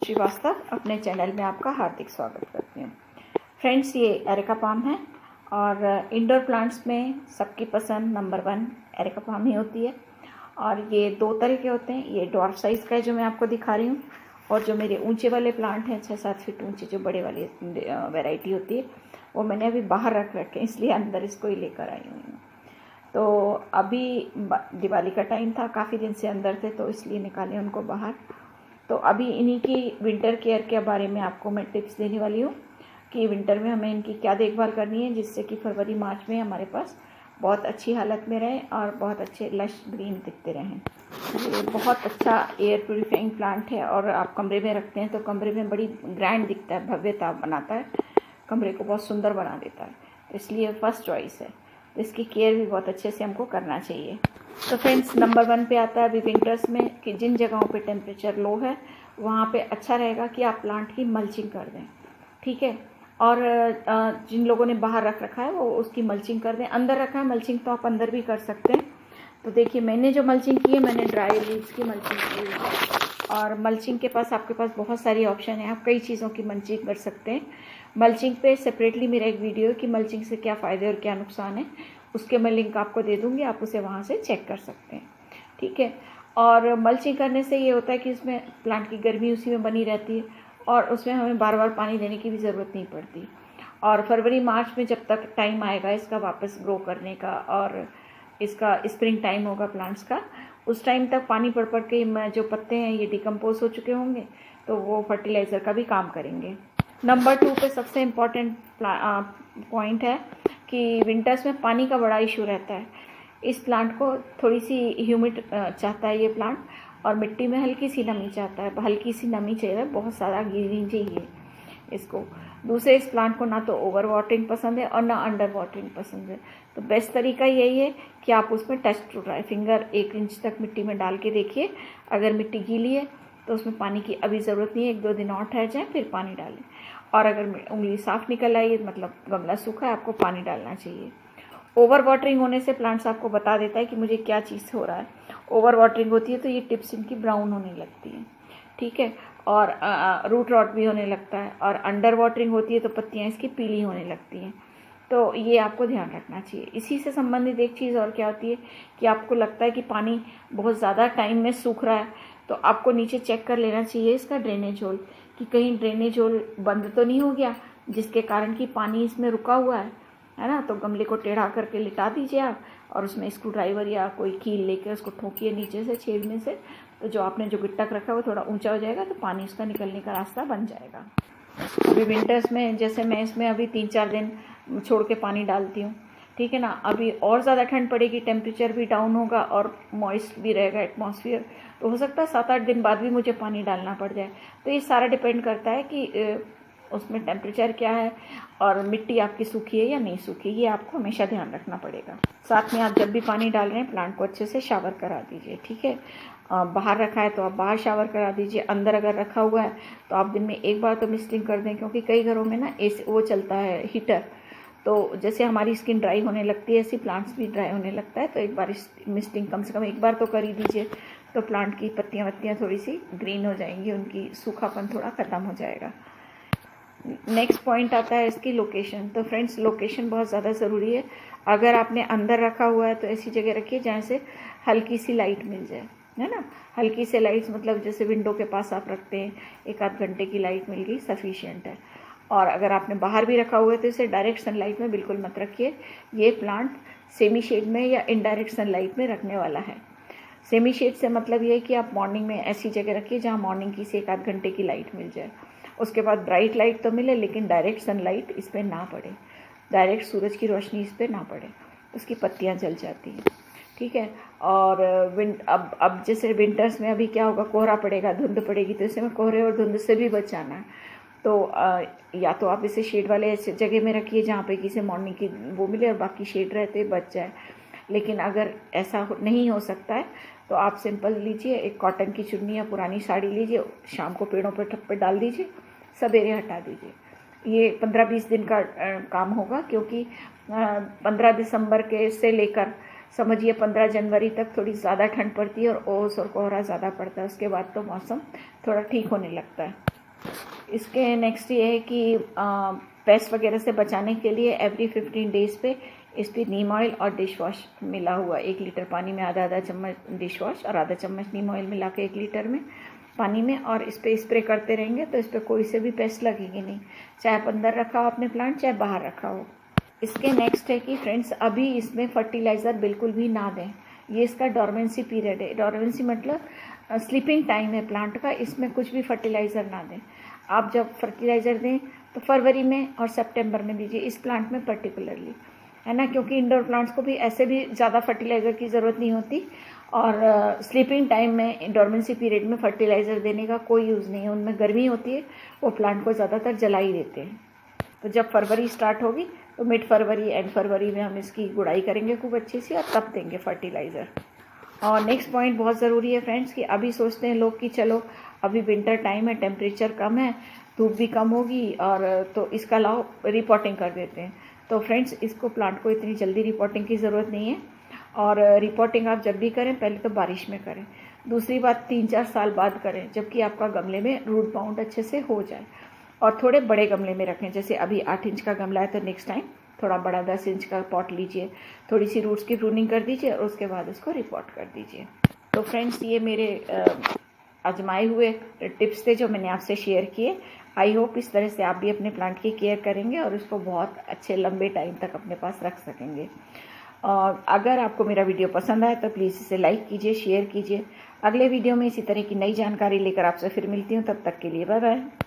श्रीवास्तव अपने चैनल में आपका हार्दिक स्वागत करती हूँ। फ्रेंड्स, ये एरिका पाम है और इंडोर प्लांट्स में सबकी पसंद नंबर 1 एरिका पाम ही होती है। और ये 2 तरह के होते हैं। ये डॉर्फ साइज़ का है जो मैं आपको दिखा रही हूँ, और जो मेरे ऊंचे वाले प्लांट हैं 6-7 फीट ऊंचे जो बड़े वाली वैरायटी होती है, वो मैंने अभी बाहर रख रखे, इसलिए अंदर इसको ही लेकर आई हुई हूँ। तो अभी दिवाली का टाइम था, काफ़ी दिन से अंदर थे तो इसलिए निकाले उनको बाहर। तो अभी इन्हीं की विंटर केयर के बारे में आपको मैं टिप्स देने वाली हूँ कि विंटर में हमें इनकी क्या देखभाल करनी है, जिससे कि फरवरी मार्च में हमारे पास बहुत अच्छी हालत में रहें और बहुत अच्छे लश ग्रीन दिखते रहें। ये बहुत अच्छा एयर प्यूरिफाइंग प्लांट है और आप कमरे में रखते हैं तो कमरे में बड़ी ग्रैंड दिखता है, भव्यता बनाता है, कमरे को बहुत सुंदर बना देता है, तो इसलिए फर्स्ट चॉइस है। तो इसकी केयर भी बहुत अच्छे से हमको करना चाहिए। तो फ्रेंड्स, नंबर 1 पे आता है अभी विंटर्स में कि जिन जगहों पे टेम्परेचर लो है वहाँ पे अच्छा रहेगा कि आप प्लांट की मल्चिंग कर दें, ठीक है। और जिन लोगों ने बाहर रख रखा है वो उसकी मल्चिंग कर दें। अंदर रखा है मल्चिंग तो आप अंदर भी कर सकते हैं। तो देखिए, मैंने जो मल्चिंग की है, मैंने ड्राई लीव्स की मल्चिंग की है। और मल्चिंग के पास आपके पास बहुत सारी ऑप्शन है, आप कई चीज़ों की मल्चिंग कर सकते हैं। मल्चिंग पे सेपरेटली मेरा एक वीडियो है कि मल्चिंग से क्या फ़ायदे और क्या नुकसान है, उसके मैं लिंक आपको दे दूँगी, आप उसे वहाँ से चेक कर सकते हैं, ठीक है। और मल्चिंग करने से ये होता है कि उसमें प्लांट की गर्मी उसी में बनी रहती है और उसमें हमें बार बार पानी देने की भी ज़रूरत नहीं पड़ती। और फरवरी मार्च में जब तक टाइम आएगा इसका वापस ग्रो करने का और इसका स्प्रिंग टाइम होगा प्लांट्स का, उस टाइम तक पानी पड़ के जो पत्ते हैं ये डिकम्पोज हो चुके होंगे, तो वो फर्टिलाइज़र का भी काम करेंगे। नंबर 2 पे सबसे इम्पॉर्टेंट पॉइंट है कि विंटर्स में पानी का बड़ा इशू रहता है। इस प्लांट को थोड़ी सी ह्यूमिड चाहता है ये प्लांट, और मिट्टी में हल्की सी नमी चाहता है, हल्की सी नमी चाहिए, बहुत सारा गिरनी चाहिए इसको। दूसरे, इस प्लांट को ना तो ओवर वाटरिंग पसंद है और ना अंडर वाटरिंग पसंद है। तो बेस्ट तरीका यही है कि आप उसमें touch to dry finger 1 inch तक मिट्टी में डाल के देखिए। अगर मिट्टी गीली है तो उसमें पानी की अभी ज़रूरत नहीं है, 1-2 दिन और ठहर जाए फिर पानी डालें। और अगर उंगली साफ़ निकल आई मतलब गमला सूखा है, आपको पानी डालना चाहिए। ओवर वाटरिंग होने से प्लांट्स आपको बता देता है कि मुझे क्या चीज़ हो रहा है। ओवर वाटरिंग होती है तो ये टिप्स इनकी ब्राउन होने लगती हैं, ठीक है, और रूट रॉट भी होने लगता है। और अंडर वाटरिंग होती है तो पत्तियाँ इसकी पीली होने लगती हैं। तो ये आपको ध्यान रखना चाहिए। इसी से संबंधित एक चीज़ और क्या होती है कि आपको लगता है कि पानी बहुत ज़्यादा टाइम में सूख रहा है, तो आपको नीचे चेक कर लेना चाहिए इसका ड्रेनेज होल, कि कहीं ड्रेनेज होल बंद तो नहीं हो गया जिसके कारण कि पानी इसमें रुका हुआ है ना। तो गमले को टेढ़ा करके लिटा दीजिए आप, और उसमें स्क्रू ड्राइवर या कोई कील लेके उसको ठोकिए नीचे से, छेद में से, तो जो आपने जो गिट्टा रखा है वो थोड़ा ऊंचा हो जाएगा, तो पानी उसका निकलने का रास्ता बन जाएगा। अभी विंटर्स में जैसे मैं इसमें अभी 3-4 दिन छोड़ के पानी डालती हूँ, ठीक है ना। अभी और ज़्यादा ठंड पड़ेगी, टेम्परेचर भी डाउन होगा और मॉइस्ट भी रहेगा एटमॉस्फेयर, तो हो सकता है 7-8 दिन बाद भी मुझे पानी डालना पड़ जाए। तो ये सारा डिपेंड करता है कि उसमें टेम्परेचर क्या है और मिट्टी आपकी सूखी है या नहीं सूखी, ये आपको हमेशा ध्यान रखना पड़ेगा। साथ में आप जब भी पानी डाल रहे हैं प्लांट को अच्छे से शावर करा दीजिए, ठीक है। बाहर रखा है तो आप बाहर शावर करा दीजिए। अंदर अगर रखा हुआ है तो आप दिन में 1 बार तो मिस्टिंग कर दें, क्योंकि कई घरों में ना वो चलता है हीटर, तो जैसे हमारी स्किन ड्राई होने लगती है ऐसी प्लांट्स भी ड्राई होने लगता है। तो एक बार मिस्टिंग कम से कम 1 बार तो कर ही दीजिए, तो प्लांट की पत्तियाँ थोड़ी सी ग्रीन हो जाएंगी, उनकी सूखापन थोड़ा ख़त्म हो जाएगा। नेक्स्ट पॉइंट आता है इसकी लोकेशन। तो फ्रेंड्स, लोकेशन बहुत ज़्यादा ज़रूरी है। अगर आपने अंदर रखा हुआ है तो ऐसी जगह रखिए जहाँ से हल्की सी लाइट मिल जाए, है ना। हल्की से लाइट्स मतलब जैसे विंडो के पास आप रखते हैं, 1-8 घंटे की लाइट मिल गई सफिशिएंट है। और अगर आपने बाहर भी रखा हुआ है तो इसे डायरेक्ट सनलाइट में बिल्कुल मत रखिए। ये प्लांट सेमी शेड में या इनडायरेक्ट सनलाइट में रखने वाला है। सेमी शेड से मतलब ये है कि आप मॉर्निंग में ऐसी जगह रखिए जहाँ मॉर्निंग की से 1-8 घंटे की लाइट मिल जाए। उसके बाद ब्राइट लाइट तो मिले लेकिन डायरेक्ट सनलाइट इस पर ना पड़े, डायरेक्ट सूरज की रोशनी इस पर ना पड़े, उसकी पत्तियाँ जल जाती हैं, ठीक है। और अब जैसे विंटर्स में अभी क्या होगा, कोहरा पड़ेगा, धुंध पड़ेगी, तो इसे में कोहरे और धुंध से भी बचाना है। तो या तो आप इसे शेड वाले ऐसे जगह में रखिए जहाँ पे किसी मॉर्निंग की वो मिले और बाकी शेड रहते बच जाए। लेकिन अगर ऐसा नहीं हो सकता है तो आप सिंपल लीजिए, एक कॉटन की चुन्नी या पुरानी साड़ी लीजिए, शाम को पेड़ों पर ठप्पे डाल दीजिए, सवेरे हटा दीजिए। ये 15-20 दिन का काम होगा, क्योंकि 15 दिसंबर के से लेकर समझिए 15 जनवरी तक थोड़ी ज़्यादा ठंड पड़ती है और ओस और कोहरा ज़्यादा पड़ता है। उसके बाद तो मौसम थोड़ा ठीक होने लगता है। इसके नेक्स्ट ये है कि पेस्ट वगैरह से बचाने के लिए एवरी 15 डेज़ पे इस पर नीम ऑयल और डिश वॉश मिला हुआ 1 लीटर पानी में आधा चम्मच डिश वॉश और आधा चम्मच नीम ऑयल मिला के 1 लीटर में पानी में, और इस पर स्प्रे करते रहेंगे तो इस पर कोई से भी पेस्ट लगेगी नहीं, चाहे आप अंदर रखा हो अपने प्लांट चाहे बाहर रखा हो। इसके नेक्स्ट है कि फ्रेंड्स अभी इसमें फर्टिलाइज़र बिल्कुल भी ना दें, ये इसका डॉर्मेंसी पीरियड है। डॉर्मेंसी मतलब स्लीपिंग टाइम है प्लांट का, इसमें कुछ भी फर्टिलाइज़र ना दें। आप जब फर्टिलाइज़र दें तो फरवरी में और सितंबर में दीजिए, इस प्लांट में पर्टिकुलरली, है ना, क्योंकि इंडोर प्लांट्स को भी ऐसे भी ज़्यादा फर्टिलाइज़र की ज़रूरत नहीं होती, और स्लीपिंग टाइम में डॉर्मेंसी पीरियड में फर्टिलाइज़र देने का कोई यूज़ नहीं है, उनमें गर्मी होती है, वो प्लांट को ज़्यादातर जला ही देते हैं। तो जब फरवरी स्टार्ट होगी तो मिड फरवरी एंड फरवरी में हम इसकी गुड़ाई करेंगे खूब अच्छी सी, और तब देंगे फर्टिलाइज़र। और नेक्स्ट पॉइंट बहुत ज़रूरी है फ्रेंड्स कि अभी सोचते हैं लोग कि चलो अभी विंटर टाइम है, टेम्परेचर कम है, धूप भी कम होगी, और तो इसका लाओ रिपोर्टिंग कर देते हैं। तो फ्रेंड्स इसको प्लांट को इतनी जल्दी रिपोर्टिंग की ज़रूरत नहीं है, और रिपोर्टिंग आप जब भी करें पहले तो बारिश में करें, दूसरी बात 3-4 साल बाद करें जबकि आपका गमले में रूट बाउंड अच्छे से हो जाए, और थोड़े बड़े गमले में रखें। जैसे अभी 8 इंच का गमला है तो नेक्स्ट टाइम थोड़ा बड़ा 10 इंच का पॉट लीजिए, थोड़ी सी रूट्स की प्रूनिंग कर दीजिए और उसके बाद उसको रिपोर्ट कर दीजिए। तो फ्रेंड्स ये मेरे आजमाए हुए टिप्स थे जो मैंने आपसे शेयर किए। आई होप इस तरह से आप भी अपने प्लांट की केयर करेंगे और उसको बहुत अच्छे लंबे टाइम तक अपने पास रख सकेंगे। और अगर आपको मेरा वीडियो पसंद आए तो प्लीज़ इसे लाइक कीजिए, शेयर कीजिए। अगले वीडियो में इसी तरह की नई जानकारी लेकर आपसे फिर मिलती हूँ, तब तक के लिए बाय बाय।